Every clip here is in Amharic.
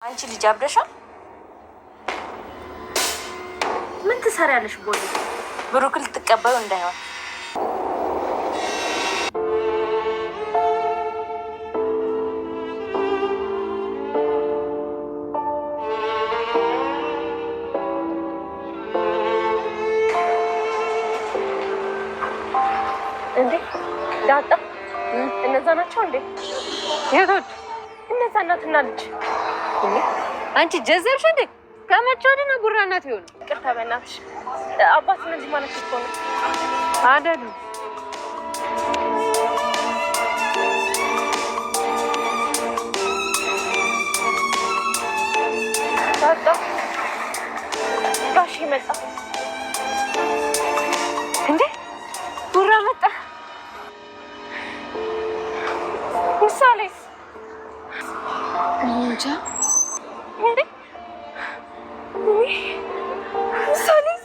አንቺ ልጅ አብደሻል። ምን ትሰሪያለሽ? ቦሌ ብሩክ ልትቀበዩ እንዳይሆን እንዴ? ዳጣ እነዛ ናቸው እንዴ? የቶች እነዛ እናትና ልጅ። አንቺ ጀዘብሽ እንዴ? ከመቼ ወዲህ ነው ቡራ እናት ይሆኑ? ይቅርታ በእናትሽ አባት እነዚህ ማለት እኮ ነው አይደሉ? ዳጣ ጋሽ መጣ እንዴ? ቡራ መጣ። ምሳሌስ እንጃ እንዴ? ምሳሌስ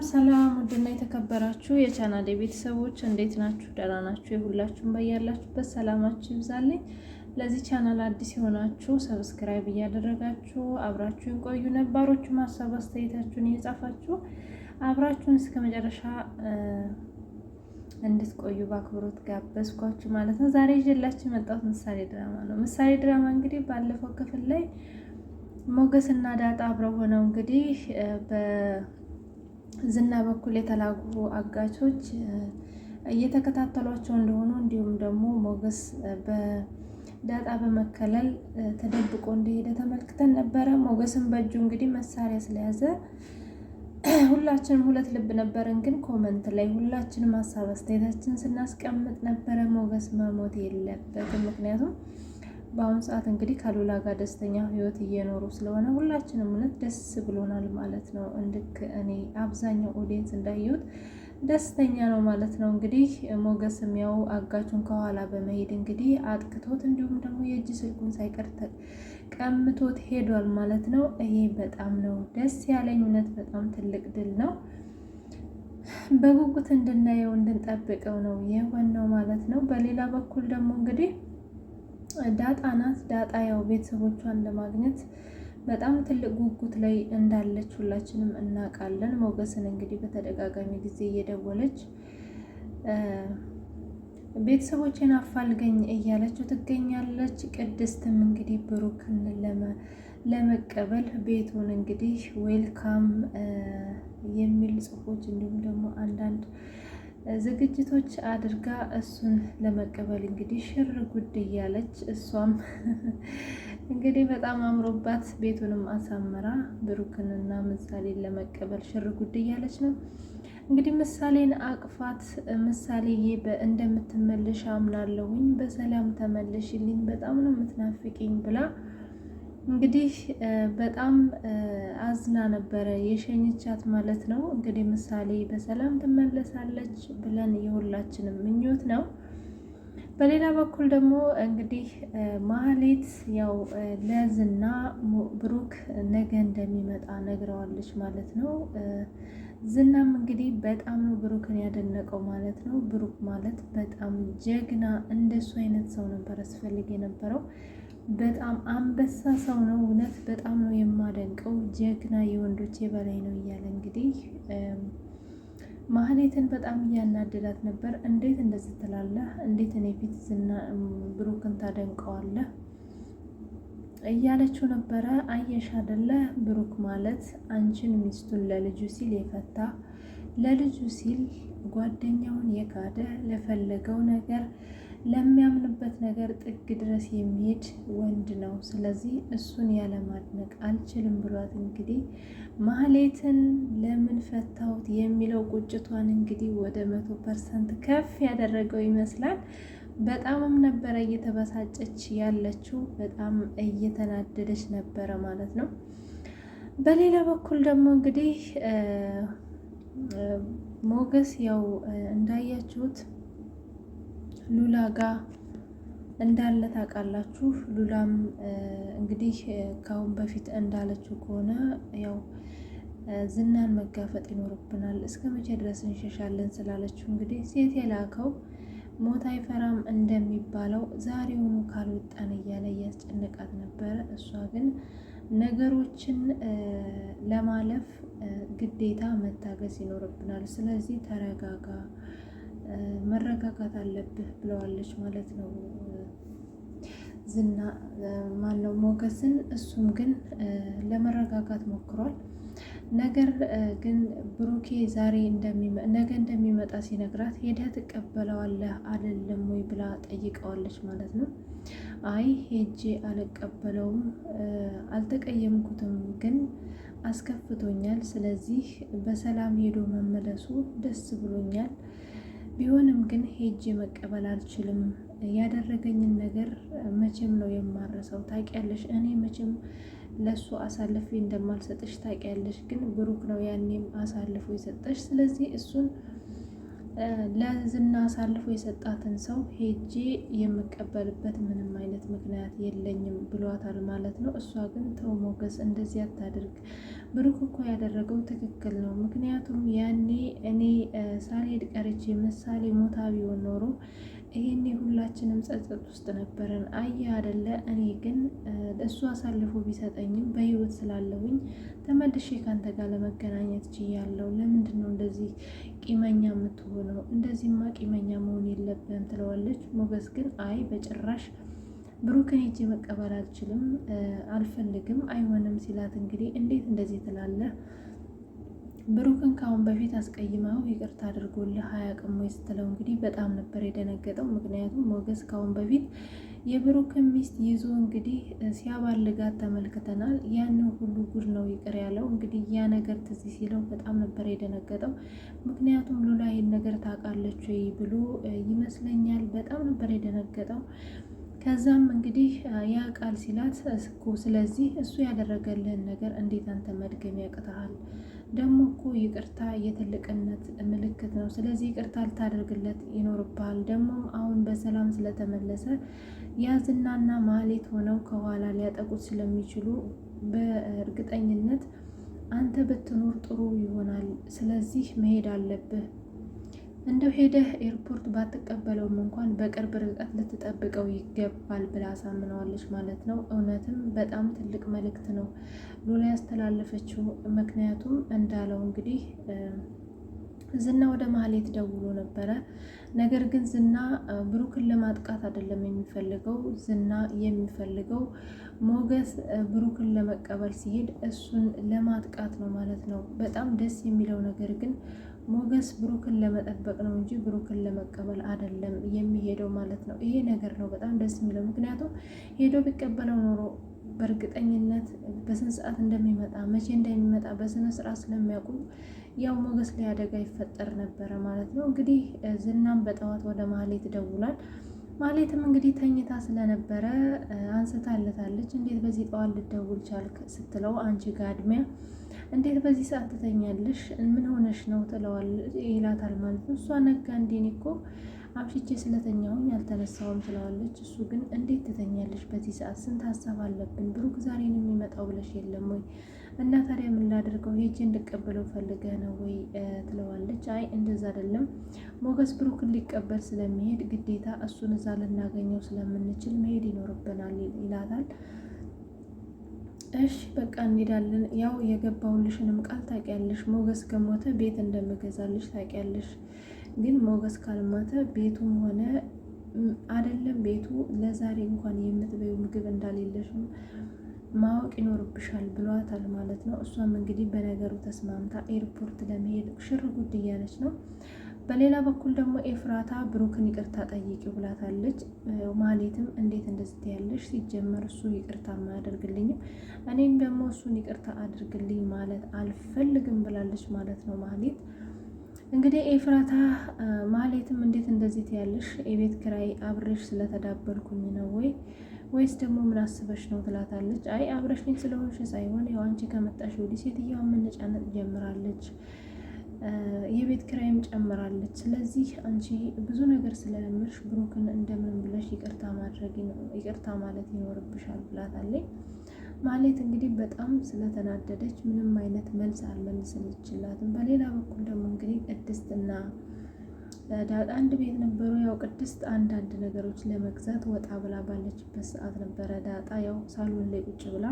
ሰላም ውድና የተከበራችሁ የቻናሌ ቤተሰቦች እንዴት ናችሁ? ደህና ናችሁ? የሁላችሁም በያላችሁበት ሰላማችሁ ይብዛልኝ። ለዚህ ቻናል አዲስ የሆናችሁ ሰብስክራይብ እያደረጋችሁ አብራችሁን ቆዩ። ነባሮቹ ሀሳብ አስተያየታችሁን እየጻፋችሁ አብራችሁን እስከ መጨረሻ እንድትቆዩ በአክብሮት ጋበዝኳችሁ ማለት ነው። ዛሬ ይዤላችሁ የመጣሁት ምሳሌ ድራማ ነው። ምሳሌ ድራማ እንግዲህ ባለፈው ክፍል ላይ ሞገስና ዳጣ አብረው ሆነው እንግዲህ ዝና በኩል የተላኩ አጋቾች እየተከታተሏቸው እንደሆኑ እንዲሁም ደግሞ ሞገስ በዳጣ በመከለል ተደብቆ እንደሄደ ተመልክተን ነበረ። ሞገስን በእጁ እንግዲህ መሳሪያ ስለያዘ ሁላችንም ሁለት ልብ ነበረን፣ ግን ኮመንት ላይ ሁላችንም ሀሳብ አስተያየታችን ስናስቀምጥ ነበረ ሞገስ መሞት የለበትም። ምክንያቱም በአሁኑ ሰዓት እንግዲህ ከሉላ ጋር ደስተኛ ህይወት እየኖሩ ስለሆነ ሁላችንም እውነት ደስ ብሎናል ማለት ነው። እንድክ እኔ አብዛኛው ኦዲየንስ እንዳየሁት ደስተኛ ነው ማለት ነው። እንግዲህ ሞገስም ያው አጋቹን ከኋላ በመሄድ እንግዲህ አጥቅቶት እንዲሁም ደግሞ የእጅ ስልኩን ሳይቀር ቀምቶት ሄዷል ማለት ነው። ይሄ በጣም ነው ደስ ያለኝ፣ እውነት በጣም ትልቅ ድል ነው። በጉጉት እንድናየው እንድንጠብቀው ነው የሆነው ማለት ነው። በሌላ በኩል ደግሞ እንግዲህ ዳጣ ናት። ዳጣ ያው ቤተሰቦቿን ለማግኘት በጣም ትልቅ ጉጉት ላይ እንዳለች ሁላችንም እናውቃለን። ሞገስን እንግዲህ በተደጋጋሚ ጊዜ እየደወለች ቤተሰቦችን አፋልገኝ እያለችው ትገኛለች። ቅድስትም እንግዲህ ብሩክን ለመቀበል ቤቱን እንግዲህ ዌልካም የሚል ጽሑፎች እንዲሁም ደግሞ አንዳንድ ዝግጅቶች አድርጋ እሱን ለመቀበል እንግዲህ ሽር ጉድ እያለች እሷም እንግዲህ በጣም አምሮባት ቤቱንም አሳምራ ብሩክንና ምሳሌን ለመቀበል ሽር ጉድ እያለች ነው። እንግዲህ ምሳሌን አቅፋት ምሳሌዬ እንደምትመልሽ አምናለሁኝ፣ በሰላም ተመልሽልኝ፣ በጣም ነው የምትናፍቂኝ ብላ እንግዲህ በጣም አዝና ነበረ የሸኘቻት ማለት ነው። እንግዲህ ምሳሌ በሰላም ትመለሳለች ብለን የሁላችንም ምኞት ነው። በሌላ በኩል ደግሞ እንግዲህ ማህሌት ያው ለዝና ብሩክ ነገ እንደሚመጣ ነግረዋለች ማለት ነው። ዝናም እንግዲህ በጣም ነው ብሩክን ያደነቀው ማለት ነው። ብሩክ ማለት በጣም ጀግና፣ እንደሱ አይነት ሰው ነበር አስፈልግ የነበረው። በጣም አንበሳ ሰው ነው። እውነት በጣም ነው የማደንቀው። ጀግና፣ የወንዶች በላይ ነው እያለ እንግዲህ ማህሌትን በጣም እያናደዳት ነበር። እንዴት እንደዚህ ትላለህ? እንዴት እኔ ፊት ዝና ብሩክን ታደንቀዋለህ? እያለችው ነበረ። አየሽ አይደለ ብሩክ ማለት አንቺን ሚስቱን ለልጁ ሲል የፈታ ለልጁ ሲል ጓደኛውን የካደ ለፈለገው ነገር ለሚያምንበት ነገር ጥግ ድረስ የሚሄድ ወንድ ነው። ስለዚህ እሱን ያለማድነቅ አልችልም ብሏት እንግዲህ ማህሌትን ለምን ፈታሁት የሚለው ቁጭቷን እንግዲህ ወደ 100% ከፍ ያደረገው ይመስላል። በጣምም ነበረ እየተበሳጨች ያለችው፣ በጣም እየተናደደች ነበረ ማለት ነው። በሌላ በኩል ደግሞ እንግዲህ ሞገስ ያው እንዳያችሁት ሉላ ጋር እንዳለ ታውቃላችሁ። ሉላም እንግዲህ ካሁን በፊት እንዳለችው ከሆነ ያው ዝናን መጋፈጥ ይኖርብናል፣ እስከ መቼ ድረስ እንሸሻለን ስላለችው እንግዲህ ሴት የላከው ሞት አይፈራም እንደሚባለው ዛሬውኑ ካልወጣን እያለ እያስጨነቃት ነበረ። እሷ ግን ነገሮችን ለማለፍ ግዴታ መታገስ ይኖርብናል፣ ስለዚህ ተረጋጋ፣ መረጋጋት አለብህ ብለዋለች ማለት ነው ዝና ማነው ሞገስን። እሱም ግን ለመረጋጋት ሞክሯል። ነገር ግን ብሩኬ ነገ እንደሚመጣ ሲነግራት ሄደህ ትቀበለዋለህ አይደለም ወይ ብላ ጠይቀዋለች ማለት ነው። አይ ሄጄ አልቀበለውም፣ አልተቀየምኩትም፣ ግን አስከፍቶኛል። ስለዚህ በሰላም ሄዶ መመለሱ ደስ ብሎኛል። ቢሆንም ግን ሄጄ መቀበል አልችልም። ያደረገኝን ነገር መቼም ነው የማረሰው። ታውቂያለሽ፣ እኔ መቼም ለሱ አሳልፌ እንደማልሰጥሽ ታውቂያለሽ። ግን ብሩክ ነው ያኔም አሳልፎ የሰጠሽ። ስለዚህ እሱን ለዝና አሳልፎ የሰጣትን ሰው ሄጄ የምቀበልበት ምንም አይነት ምክንያት የለኝም ብሏታል ማለት ነው። እሷ ግን ተው ሞገስ፣ እንደዚህ አታድርግ፣ ብሩክ እኮ ያደረገው ትክክል ነው። ምክንያቱም ያኔ እኔ ሳልሄድ ቀርቼ ምሳሌ ሞታ ቢሆን ኖሮ ይሄኔ ሁላችንም ጸጸት ውስጥ ነበረን። አየህ አይደለ? እኔ ግን እሱ አሳልፎ ቢሰጠኝም በህይወት ስላለሁኝ ተመልሼ ካንተ ጋር ለመገናኘት ችያለሁ። ለምንድን ነው እንደዚህ ቂመኛ የምትሆነው? እንደዚህማ ቂመኛ መሆን የለብህም ትለዋለች። ሞገስ ግን አይ በጭራሽ ብሩክን ሄጄ መቀበል አልችልም፣ አልፈልግም፣ አይሆንም ሲላት እንግዲህ እንዴት እንደዚህ ትላለህ? ብሩክን ካሁን በፊት አስቀይመው ይቅርታ አድርጎልህ አያውቅም ወይ ስትለው እንግዲህ በጣም ነበር የደነገጠው። ምክንያቱም ሞገስ ካሁን በፊት የብሩክን ሚስት ይዞ እንግዲህ ሲያባልጋት ተመልክተናል። ያንን ሁሉ ጉድ ነው ይቅር ያለው። እንግዲህ ያ ነገር ትዝ ሲለው በጣም ነበር የደነገጠው። ምክንያቱም ሉላ ይህን ነገር ታውቃለች ወይ ብሎ ይመስለኛል። በጣም ነበር የደነገጠው። ከዛም እንግዲህ ያ ቃል ሲላት እኮ ስለዚህ እሱ ያደረገልህን ነገር እንዴት አንተ መድገም ያቅተሃል? ደግሞ እኮ ይቅርታ የትልቅነት ምልክት ነው። ስለዚህ ይቅርታ ልታደርግለት ይኖርብሃል። ደግሞም አሁን በሰላም ስለተመለሰ ያዝናና ማህሌት ሆነው ከኋላ ሊያጠቁት ስለሚችሉ በእርግጠኝነት አንተ ብትኖር ጥሩ ይሆናል። ስለዚህ መሄድ አለብህ። እንደው ሄደህ ኤርፖርት ባትቀበለውም እንኳን በቅርብ ርቀት ልትጠብቀው ይገባል ብላ አሳምነዋለች ማለት ነው። እውነትም በጣም ትልቅ መልእክት ነው ሉላ ያስተላለፈችው። ምክንያቱም እንዳለው እንግዲህ ዝና ወደ ማህሌት ደውሎ ነበረ። ነገር ግን ዝና ብሩክን ለማጥቃት አይደለም የሚፈልገው። ዝና የሚፈልገው ሞገስ ብሩክን ለመቀበል ሲሄድ እሱን ለማጥቃት ነው ማለት ነው። በጣም ደስ የሚለው ነገር ግን ሞገስ ብሩክን ለመጠበቅ ነው እንጂ ብሩክን ለመቀበል አይደለም የሚሄደው ማለት ነው። ይሄ ነገር ነው በጣም ደስ የሚለው። ምክንያቱም ሄዶ ቢቀበለው ኖሮ በእርግጠኝነት በስንት ሰዓት እንደሚመጣ መቼ እንደሚመጣ በስነ ስርዓት ስለሚያውቁ ያው ሞገስ ላይ አደጋ ይፈጠር ነበረ ማለት ነው። እንግዲህ ዝናም በጠዋት ወደ ማህሌት ደውሏል። ማህሌትም እንግዲህ ተኝታ ስለነበረ አንስታለታለች። እንዴት በዚህ ጠዋት ልደውል ቻልክ ስትለው አንቺ ጋድሚያ እንዴት በዚህ ሰዓት ትተኛለሽ? ምን ሆነሽ ነው ይላታል ማለት ነው። እሷ ነጋ እንዴኔ እኮ አምሽቼ ስለተኛሁኝ አልተነሳውም ትለዋለች። እሱ ግን እንዴት ትተኛለሽ በዚህ ሰዓት? ስንት ሀሳብ አለብን። ብሩክ ዛሬ ነው የሚመጣው ብለሽ የለም ወይ? እና ታዲያ ምን ላደርገው? ሄጄ እንድቀበለው ፈልገህ ነው ወይ ትለዋለች። አይ እንደዛ አይደለም፣ ሞገስ ብሩክን ሊቀበል ስለሚሄድ ግዴታ እሱን እዛ ልናገኘው ስለምንችል መሄድ ይኖርብናል ይላታል። እሺ በቃ እንሄዳለን። ያው የገባሁልሽንም ቃል ታውቂያለሽ። ሞገስ ከሞተ ቤት እንደምገዛልሽ ታውቂያለሽ። ግን ሞገስ ካልሞተ ቤቱም ሆነ አይደለም ቤቱ ለዛሬ እንኳን የምትበይው ምግብ እንዳሌለሽም ማወቅ ይኖርብሻል ብሏታል ማለት ነው። እሷም እንግዲህ በነገሩ ተስማምታ ኤርፖርት ለመሄድ ሽር ጉድ እያለች ነው። በሌላ በኩል ደግሞ ኤፍራታ ብሩክን ይቅርታ ጠይቂው ብላታለች። ማህሌትም እንዴት እንደዚህ ያለሽ ሲጀመር እሱ ይቅርታ አያደርግልኝም፣ እኔም ደግሞ እሱን ይቅርታ አድርግልኝ ማለት አልፈልግም ብላለች ማለት ነው ማህሌት። እንግዲህ ኤፍራታ ማህሌትም እንዴት እንደዚህ ያለሽ የቤት ኪራይ አብረሽ ስለተዳበልኩኝ ነው ወይስ ደግሞ ምን አስበሽ ነው ትላታለች። አይ አብረሽኝ ስለሆንሽ ሳይሆን ያው አንቺ ከመጣሽ ወዲህ ሴትዮዋ መነጫነጥ ጀምራለች፣ የቤት ኪራይም ጨምራለች። ስለዚህ አንቺ ብዙ ነገር ስለለመድሽ ብሩክን እንደምን ብለሽ ይቅርታ ማለት ይኖርብሻል ብላታለች። ማለት እንግዲህ በጣም ስለተናደደች ምንም አይነት መልስ አልመልስልችላትም። በሌላ በኩል ደግሞ እንግዲህ ቅድስትና ዳጣ አንድ ቤት ነበሩ። ያው ቅድስት አንዳንድ ነገሮች ለመግዛት ወጣ ብላ ባለችበት ሰዓት ነበረ ዳጣ ያው ሳሎን ላይ ቁጭ ብላ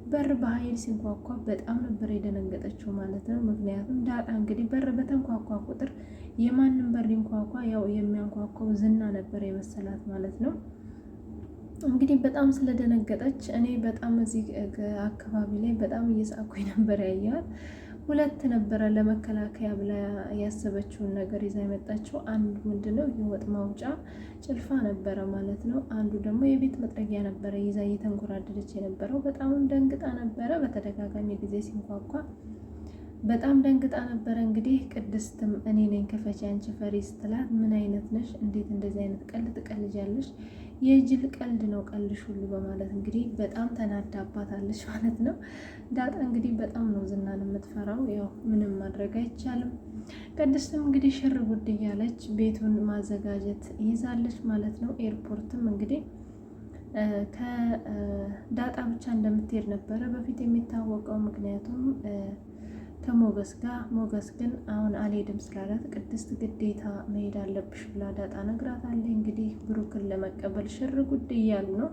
በር በኃይል ሲንኳኳ በጣም ነበር የደነገጠችው ማለት ነው። ምክንያቱም ዳጣ እንግዲህ በር በተንኳኳ ቁጥር የማንም በር ይንኳኳ ያው የሚያንኳኳው ዝና ነበር የመሰላት ማለት ነው። እንግዲህ በጣም ስለደነገጠች እኔ በጣም እዚህ አካባቢ ላይ በጣም እየሳኩኝ ነበር ያየዋል። ሁለት ነበረ ለመከላከያ ብላ ያሰበችውን ነገር ይዛ የመጣችው። አንዱ ምንድነው የወጥ ማውጫ ጭልፋ ነበረ ማለት ነው። አንዱ ደግሞ የቤት መጥረጊያ ነበረ ይዛ እየተንጎራደደች የነበረው። በጣም ደንግጣ ነበረ። በተደጋጋሚ ጊዜ ሲንኳኳ በጣም ደንግጣ ነበረ። እንግዲህ ቅድስትም እኔ ነኝ ክፈቺ አንቺ ፈሪ ስትላት ምን አይነት ነሽ? እንዴት እንደዚህ አይነት ቀልድ ትቀልጃለሽ? የጅል ቀልድ ነው ቀልሽ ሁሉ በማለት እንግዲህ በጣም ተናዳባታለች ማለት ነው። ዳጣ እንግዲህ በጣም ነው ዝናን የምትፈራው። ያው ምንም ማድረግ አይቻልም። ቅድስትም እንግዲህ ሽር ጉድ እያለች ቤቱን ማዘጋጀት ይዛለች ማለት ነው። ኤርፖርትም እንግዲህ ከዳጣ ብቻ እንደምትሄድ ነበረ በፊት የሚታወቀው። ምክንያቱም ከሞገስ ጋር ሞገስ ግን አሁን አልሄድም ስላላት ቅድስት ግዴታ መሄድ አለብሽ ብላ ዳጣ ነግራታለች። እንግዲህ ብሩክን ለመቀበል ሽር ጉድ እያሉ ነው።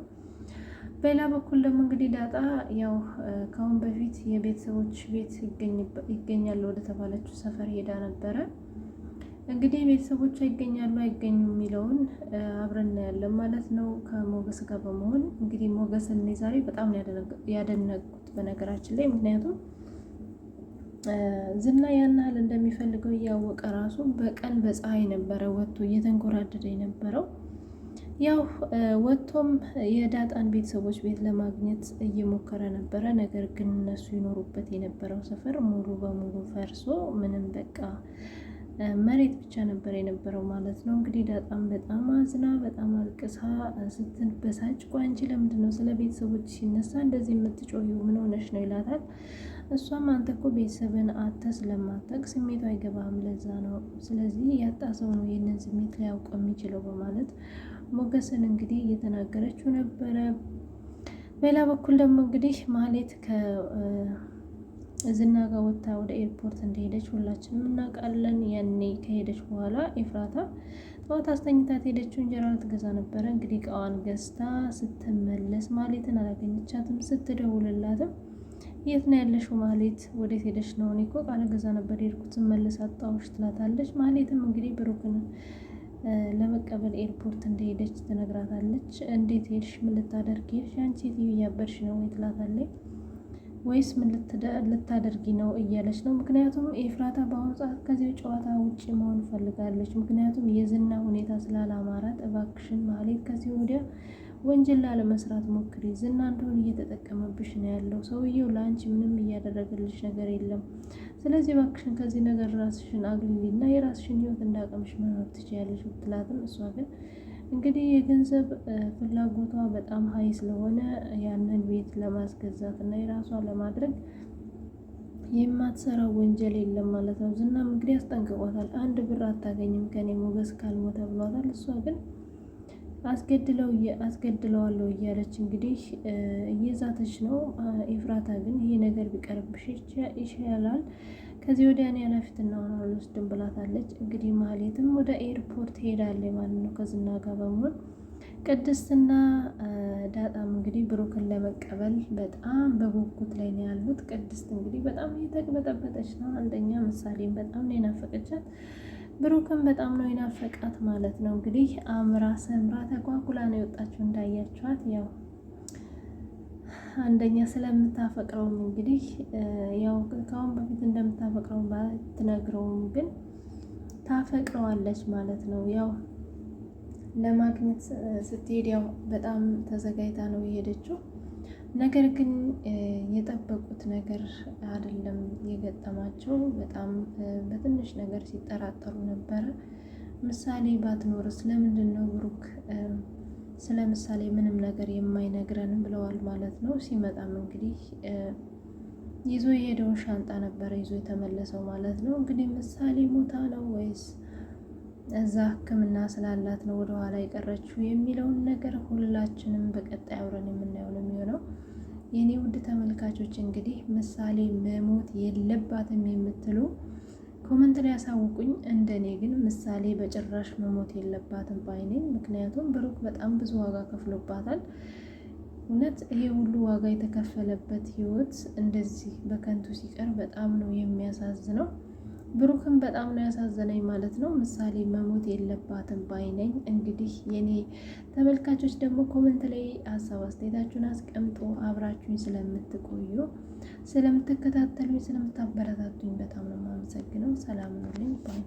በሌላ በኩል ደግሞ እንግዲህ ዳጣ ያው ከአሁን በፊት የቤተሰቦች ቤት ይገኛሉ ወደ ተባለችው ሰፈር ሄዳ ነበረ። እንግዲህ ቤተሰቦቿ ይገኛሉ አይገኙም የሚለውን አብረን ያለን ማለት ነው ከሞገስ ጋር በመሆን እንግዲህ ሞገስን እኔ ዛሬ በጣም ያደነቁት በነገራችን ላይ ምክንያቱም ዝና ያን ያህል እንደሚፈልገው እያወቀ ራሱ በቀን በፀሐይ ነበረ ወጥቶ እየተንጎራደደ የነበረው። ያው ወጥቶም የዳጣን ቤተሰቦች ቤት ለማግኘት እየሞከረ ነበረ። ነገር ግን እነሱ ይኖሩበት የነበረው ሰፈር ሙሉ በሙሉ ፈርሶ ምንም በቃ መሬት ብቻ ነበር የነበረው ማለት ነው። እንግዲህ ዳጣም በጣም አዝና በጣም አልቅሳ ስትበሳጭ አንቺ ለምንድን ነው ስለ ቤተሰቦች ሲነሳ እንደዚህ የምትጮሂው? ምን ሆነሽ ነው ይላታል። እሷም አንተ እኮ ቤተሰብን አጥተህ ስለማታውቅ ስሜቱ አይገባህም፣ ለዛ ነው። ስለዚህ ያጣ ሰው ነው ይህንን ስሜት ሊያውቅ የሚችለው በማለት ሞገስን እንግዲህ እየተናገረችው ነበረ። በሌላ በኩል ደግሞ እንግዲህ ማህሌት ከዝና ጋር ወጥታ ወደ ኤርፖርት እንደሄደች ሁላችንም እናውቃለን። ያኔ ከሄደች በኋላ ኤፍራታ ጠዋት አስተኝታት ሄደችው እንጀራ ልትገዛ ነበረ። እንግዲህ እቃዋን ገዝታ ስትመለስ ማህሌትን አላገኘቻትም። ስትደውልላትም የት ነው ያለሽው ማህሌት? ወዴት ሄደሽ ነው? እኔ እኮ ቃል ገዛ ነበር የሄድኩት ስመለስ አጣሁሽ ትላታለች። ማህሌትም እንግዲህ ብሩክን ለመቀበል ኤርፖርት እንደሄደች ትነግራታለች። እንዴት ሄድሽ? ምን ልታደርጊ ሄድሽ? አንቺ ሴትዮ እያበድሽ ነው ወይ ትላታለች። ወይስ ምን ልታደርጊ ነው እያለች ነው። ምክንያቱም ኤፍራታ በአሁኑ ሰዓት ከዚህ ጨዋታ ውጭ መሆን ፈልጋለች። ምክንያቱም የዝና ሁኔታ ስላላማራት እባክሽን ማህሌት ከዚህ ወዲያ ወንጀል ላለመስራት ሞክሪ። ዝና እንደሆነ እየተጠቀመብሽ ነው ያለው። ሰውየው ለአንቺ ምንም እያደረገልሽ ነገር የለም። ስለዚህ እባክሽን ከዚህ ነገር ራስሽን አግልልና የራስሽን ህይወት እንዳቀምሽ መኖር ትችያለሽ ብትላትም እሷ ግን እንግዲህ የገንዘብ ፍላጎቷ በጣም ሀይ ስለሆነ ያንን ቤት ለማስገዛት እና የራሷ ለማድረግ የማትሰራው ወንጀል የለም ማለት ነው። ዝናም እንግዲህ አስጠንቅቋታል። አንድ ብር አታገኝም ከኔ ሞገስ ካልሞተ ብሏታል። እሷ ግን አስገድለዋለሁ እያለች እንግዲህ እየዛተች ነው። ኤፍራታ ግን ይሄ ነገር ቢቀርብሽ ይሻላል፣ ከዚህ ወዲያ እኔ ኃላፊነቱን አልወስድም ብላታለች። እንግዲህ ማህሌትም ወደ ኤርፖርት ሄዳለች ማለት ነው ከዝና ጋር በመሆን። ቅድስትና ዳጣም እንግዲህ ብሩክን ለመቀበል በጣም በጉጉት ላይ ነው ያሉት። ቅድስት እንግዲህ በጣም እየተቅበጠበጠች ነው። አንደኛ ምሳሌም በጣም ነው የናፈቀቻት፣ ብሩክን በጣም ነው የናፈቃት ማለት ነው። እንግዲህ አምራ ሰምራ ተጓጉላ ነው የወጣችው እንዳያችኋት። ያው አንደኛ ስለምታፈቅረውም እንግዲህ ያው ከአሁን በፊት እንደምታፈቅረው ባትነግረውም ግን ታፈቅረዋለች ማለት ነው። ያው ለማግኘት ስትሄድ ያው በጣም ተዘጋጅታ ነው የሄደችው። ነገር ግን የጠበቁት ነገር አይደለም የገጠማቸው። በጣም በትንሽ ነገር ሲጠራጠሩ ነበረ። ምሳሌ ባትኖርስ ለምንድን ነው ብሩክ ስለ ምሳሌ ምንም ነገር የማይነግረን ብለዋል ማለት ነው። ሲመጣም እንግዲህ ይዞ የሄደውን ሻንጣ ነበረ ይዞ የተመለሰው ማለት ነው። እንግዲህ ምሳሌ ሞታ ነው ወይስ እዛ ሕክምና ስላላት ነው ወደኋላ የቀረችው የሚለውን ነገር ሁላችንም በቀጣይ አብረን የምናየው ነው የሚሆነው። የኔ ውድ ተመልካቾች እንግዲህ ምሳሌ መሞት የለባትም የምትሉ ኮመንት ላይ ያሳውቁኝ። እንደኔ ግን ምሳሌ በጭራሽ መሞት የለባትም ባይነኝ። ምክንያቱም ብሩክ በጣም ብዙ ዋጋ ከፍሎባታል። እውነት ይሄ ሁሉ ዋጋ የተከፈለበት ህይወት እንደዚህ በከንቱ ሲቀር በጣም ነው የሚያሳዝነው። ብሩክም በጣም ነው ያሳዘነኝ ማለት ነው። ምሳሌ መሞት የለባትም ባይነኝ። እንግዲህ የኔ ተመልካቾች ደግሞ ኮመንት ላይ ሀሳብ አስተያየታችሁን አስቀምጡ። አብራችሁኝ ስለምትቆዩ ስለምትከታተሉኝ፣ ስለምታበረታቱኝ በጣም ነው የማመሰግነው። ሰላም ነው ባይ